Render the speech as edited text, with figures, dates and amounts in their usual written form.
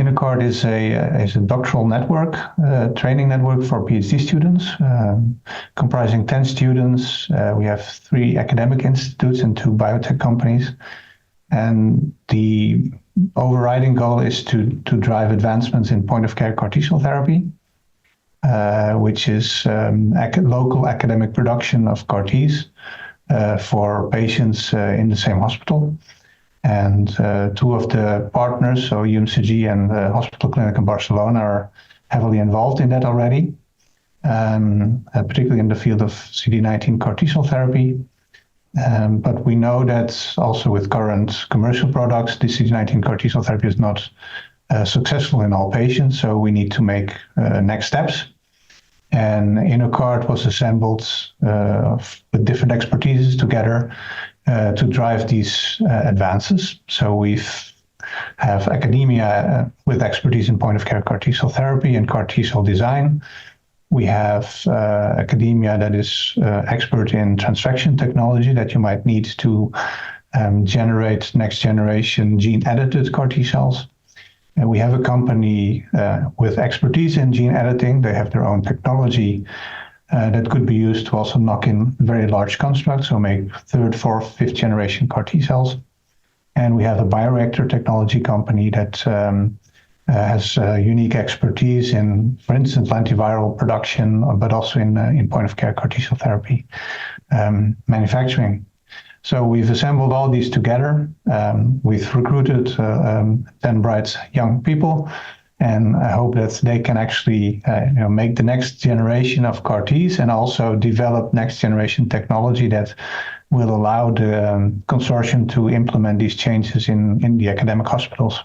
InnoCAR-T is a doctoral network, training network for PhD students, comprising 10 students. We have 3 academic institutes and 2 biotech companies. And the overriding goal is to drive advancements in point-of-care CAR T-cell therapy, which is local academic production of CAR Ts for patients in the same hospital. And 2 of the partners, so UMCG and the Hospital Clinic in Barcelona, are heavily involved in that already, particularly in the field of CD19 CAR T-cell therapy. But we know that also with current commercial products, the CD19 CAR T-cell therapy is not successful in all patients, so we need to make next steps. And InnoCAR-T was assembled with different expertises together to drive these advances. So we have academia with expertise in point-of-care CAR T-cell therapy and CAR T-cell design. We have academia that is expert in transfection technology that you might need to generate next-generation gene-edited CAR T-cells. And we have a company with expertise in gene editing. They have their own technology that could be used to also knock in very large constructs, so make 3rd, 4th, 5th generation CAR T cells. And we have a bioreactor technology company that has unique expertise in, for instance, antiviral production, but also in point-of-care CAR T cell therapy manufacturing. So we've assembled all these together. We've recruited 10 bright young people. And I hope that they can actually make the next generation of CAR Ts and also develop next generation technology that will allow the consortium to implement these changes in the academic hospitals.